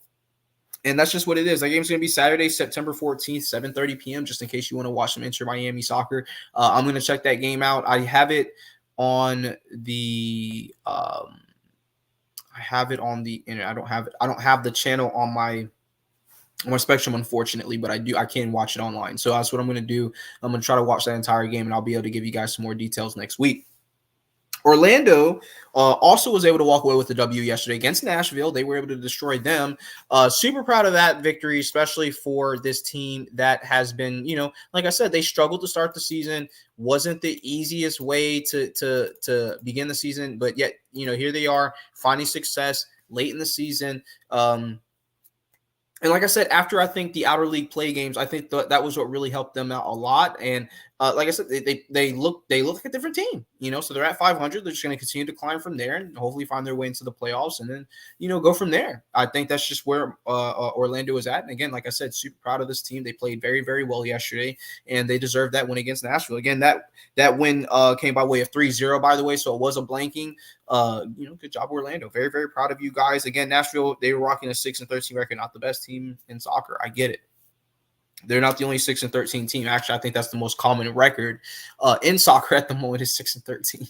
And that's just what it is. That game's going to be Saturday, September 14th, 7:30 p.m., just in case you want to watch some Inter Miami soccer. I'm going to check that game out. I have it on the internet. I don't have the channel on my Spectrum, unfortunately, but I can watch it online. So that's what I'm going to do. I'm going to try to watch that entire game, and I'll be able to give you guys some more details next week. Orlando also was able to walk away with the W yesterday against Nashville. They were able to destroy them. Super proud of that victory, especially for this team that has been, like I said, they struggled to start the season. Wasn't the easiest way to begin the season, but yet, here they are finding success late in the season. And like I said, after I think the outer league play games, I think that was what really helped them out a lot. And like I said, they look like a different team, So they're at 500. They're just going to continue to climb from there and hopefully find their way into the playoffs, and then go from there. I think that's just where Orlando is at. And again, like I said, super proud of this team. They played very, very well yesterday, and they deserved that win against Nashville. Again, that win came by way of 3-0, by the way, so it was a blanking. Good job, Orlando. Very, very proud of you guys. Again, Nashville, they were rocking a 6-13 record, not the best team in soccer. I get it. They're not the only 6-13 team. Actually, I think that's the most common record in soccer at the moment is 6-13.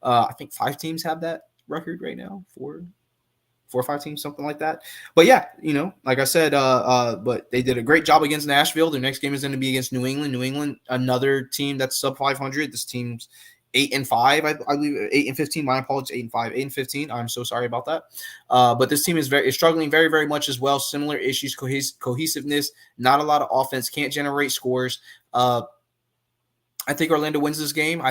I think 5 teams have that record right now. 4 or 5 teams, something like that. But yeah, like I said, but they did a great job against Nashville. Their next game is going to be against New England. New England, another team that's sub 500. This team's 8-5, I believe. 8-15. My apologies. 8-5, 8-15. I'm so sorry about that. But this team is struggling very, very much as well. Similar issues, cohesiveness, not a lot of offense, can't generate scores. I think Orlando wins this game.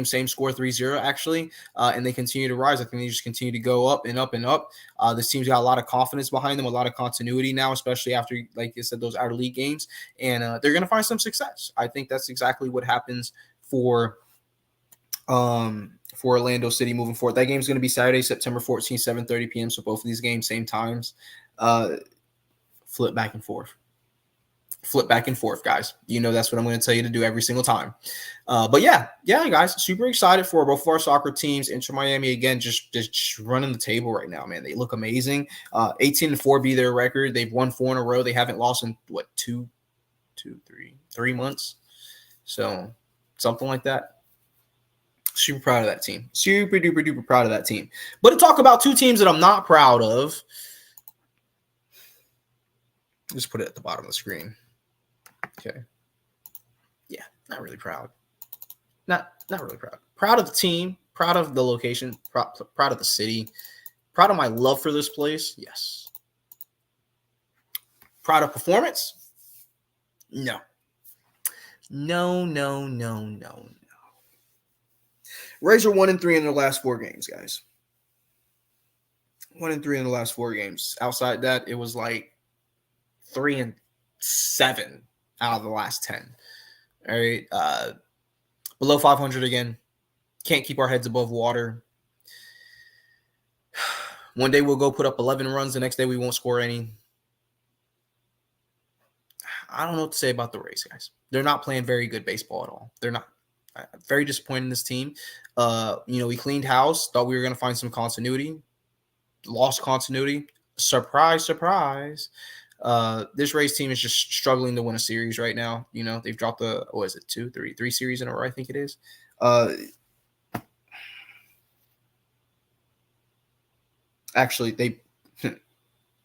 Same score, 3-0, actually. And they continue to rise. I think they just continue to go up and up and up. This team's got a lot of confidence behind them, a lot of continuity now, especially after, like you said, those outer league games. And they're going to find some success. I think that's exactly what happens for Orlando City moving forward. That game's going to be Saturday, September 14th, 7:30 p.m. So both of these games, same times. Flip back and forth, guys. That's what I'm going to tell you to do every single time. But yeah, guys, super excited for both of our soccer teams. Inter Miami, again, just running the table right now, man. They look amazing. 18-4 be their record. They've won 4 in a row. They haven't lost in, 3 months? So something like that. Super proud of that team. Super duper duper proud of that team. But to talk about 2 teams that I'm not proud of, just put it at the bottom of the screen. Okay. Yeah, not really proud. Not really proud. Proud of the team. Proud of the location. Proud of the city. Proud of my love for this place. Yes. Proud of performance? No. No. Rays are 1-3 in their last 4 games, guys. 1-3 in the last 4 games. Outside that, it was like 3-7 out of the last 10. All right. Below 500 again. Can't keep our heads above water. One day we'll go put up 11 runs. The next day we won't score any. I don't know what to say about the Rays, guys. They're not playing very good baseball at all. They're not. Very disappointed in this team. We cleaned house. Thought we were going to find some continuity. Lost continuity. Surprise. This Rays team is just struggling to win a series right now. They've dropped 3 series in a row, I think it is. Actually,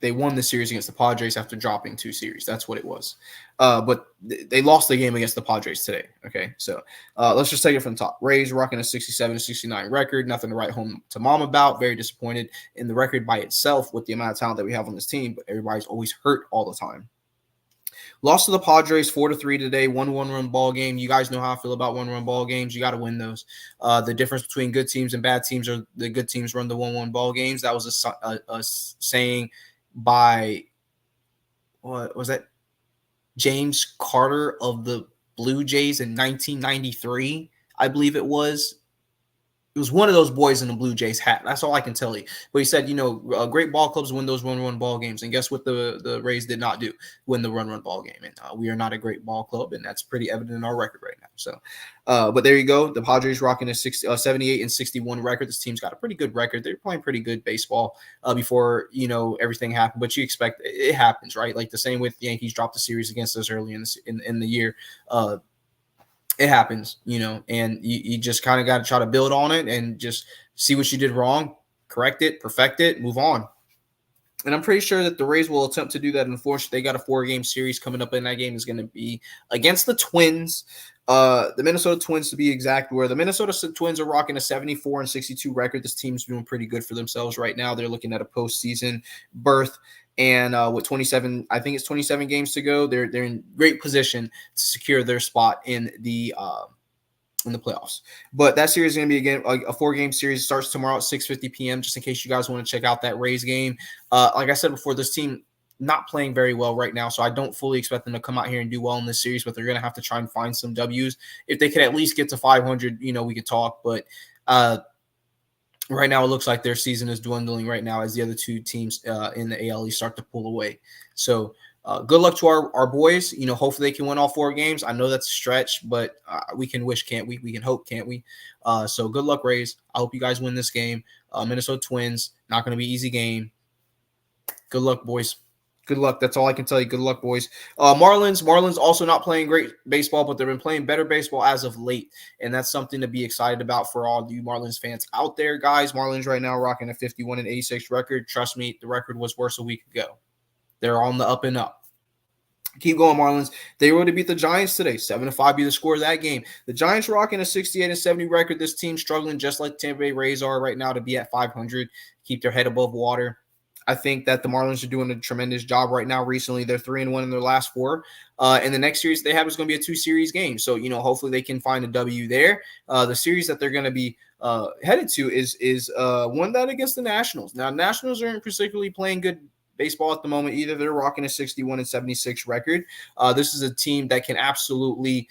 they won the series against the Padres after dropping 2 series. That's what it was. But they lost the game against the Padres today. Okay, so let's just take it from the top. Rays rocking a 67-69 record. Nothing to write home to mom about. Very disappointed in the record by itself with the amount of talent that we have on this team, but everybody's always hurt all the time. Lost to the Padres 4-3 today. 1-run ball game. You guys know how I feel about 1-run ball games. You got to win those. The difference between good teams and bad teams are the good teams run the 1-1 ball games. That was a saying by, what was that? James Carter of the Blue Jays in 1993, I believe it was. It was one of those boys in the Blue Jays hat. That's all I can tell you. But he said, great ball clubs win those run ball games. And guess what the Rays did not do? Win the run ball game. And we are not a great ball club, and that's pretty evident in our record right now. So, but there you go. The Padres rocking a 78-61 record. This team's got a pretty good record. They're playing pretty good baseball before, everything happened. But you expect it happens, right? Like the same with the Yankees dropped the series against us early in the year. It happens, and you just kind of got to try to build on it and just see what you did wrong, correct it, perfect it, move on. And I'm pretty sure that the Rays will attempt to do that. Unfortunately, they got a 4-game series coming up, and that game is going to be against the Twins, the Minnesota Twins to be exact, where the Minnesota Twins are rocking a 74-62 record. This team's doing pretty good for themselves right now. They're looking at a postseason berth. And with 27 games to go, they're in great position to secure their spot in the playoffs. But that series is going to be, again, a 4-game series. It starts tomorrow at 6:50 p.m., just in case you guys want to check out that Rays game. Like I said before, this team not playing very well right now, so I don't fully expect them to come out here and do well in this series, but they're going to have to try and find some W's. If they could at least get to 500, we could talk. But right now, it looks like their season is dwindling right now as the other two teams in the AL East start to pull away. So good luck to our boys. Hopefully they can win all 4 games. I know that's a stretch, but we can wish, can't we? We can hope, can't we? So good luck, Rays. I hope you guys win this game. Minnesota Twins, not going to be an easy game. Good luck, boys. Good luck. That's all I can tell you. Good luck, boys. Marlins also not playing great baseball, but they've been playing better baseball as of late, and that's something to be excited about for all you Marlins fans out there, guys. Marlins right now rocking a 51-86 record. Trust me, the record was worse a week ago. They're on the up and up. Keep going, Marlins. They were to beat the Giants today. 7-5 be the score of that game. The Giants rocking a 68-70 record. This team struggling just like Tampa Bay Rays are right now to be at 500, keep their head above water. I think that the Marlins are doing a tremendous job right now. Recently, they're 3-1 in their last 4. And the next series they have is going to be a 2-series game. So, hopefully they can find a W there. The series that they're going to be headed to is one that against the Nationals. Now, Nationals aren't particularly playing good baseball at the moment either. They're rocking a 61-76 record. This is a team that can absolutely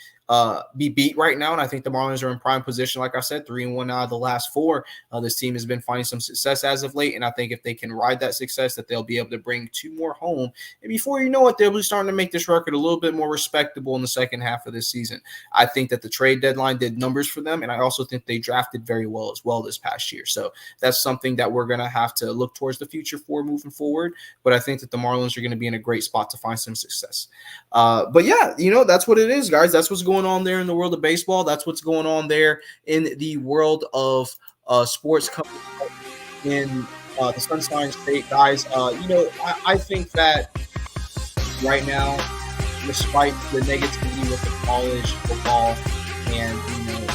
be beat right now, and I think the Marlins are in prime position. Like I said, 3-1 out of the last 4. This team has been finding some success as of late, and I think if they can ride that success, that they'll be able to bring 2 more home. And before you know it, they'll be starting to make this record a little bit more respectable in the second half of this season. I think that the trade deadline did numbers for them, and I also think they drafted very well as well this past year. So that's something that we're going to have to look towards the future for moving forward. But I think that the Marlins are going to be in a great spot to find some success. But yeah, that's what it is, guys. That's what's going on there in the world of baseball. That's what's going on there in the world of sports coming in the Sunshine State, guys. I think that right now, despite the negativity with the college football and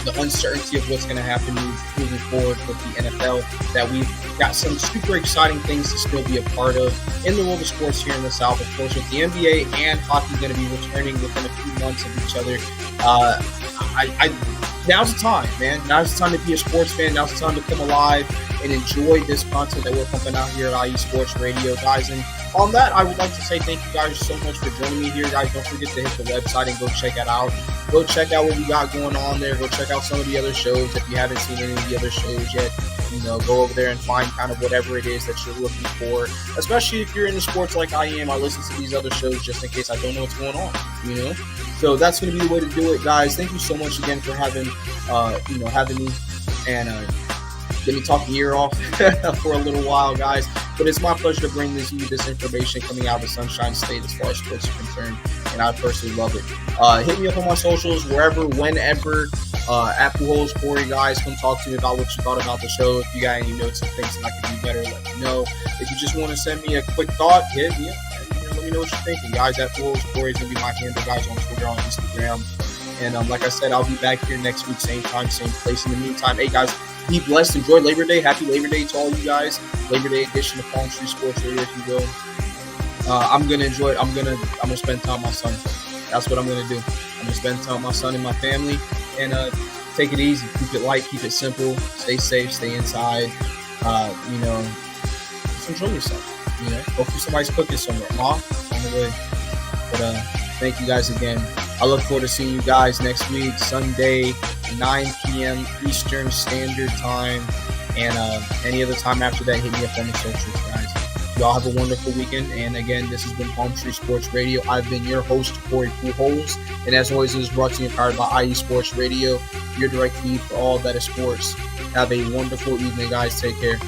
the uncertainty of what's going to happen moving forward with the NFL, that we've got some super exciting things to still be a part of in the world of sports here in the South. Of course, with the NBA and hockey going to be returning within a few months of each other. Now's the time, man. Now's the time to be a sports fan. Now's the time to come alive and enjoy this content that we're pumping out here at IE Sports Radio, guys. And on that, I would like to say thank you guys so much for joining me here, guys. Don't forget to hit the website and go check it out. Go check out what we got going on there. Go check out some of the other shows if you haven't seen any of the other shows yet. Go over there and find kind of whatever it is that you're looking for, especially if you're into sports like I am. I listen to these other shows just in case I don't know what's going on, So that's going to be the way to do it, guys. Thank you so much again for having me and let me talk your ear off for a little while, guys. But it's my pleasure to bring you this information coming out of the Sunshine State as far as sports are concerned, and I personally love it. Hit me up on my socials, wherever, whenever. At Pujols, Corey, guys, come talk to me about what you thought about the show. If you got any notes and things that I could do better, let me know. If you just want to send me a quick thought, hit me up. Let me know what you're thinking, guys. At Pujols, Corey is going to be my handle, guys, on Twitter, on Instagram. And like I said, I'll be back here next week, same time, same place. In the meantime, hey, guys, be blessed. Enjoy Labor Day. Happy Labor Day to all you guys. Labor Day edition of Palm Street Sports Radio, if you will. I'm going to enjoy it. I'm going to spend time with my son. That's what I'm going to do. I'm going to spend time with my son and my family. And take it easy, keep it light, keep it simple, stay safe, stay inside, just enjoy yourself, hopefully somebody's cooking somewhere, on the way. But thank you guys again. I look forward to seeing you guys next week, Sunday, 9 p.m. Eastern Standard Time. And any other time after that, hit me up on the socials, guys. Y'all have a wonderful weekend. And again, this has been Palm Tree Sports Radio. I've been your host, Corey Pujols. And as always, it is brought to you and powered by IE Sports Radio, your direct feed for all that is sports. Have a wonderful evening, guys. Take care.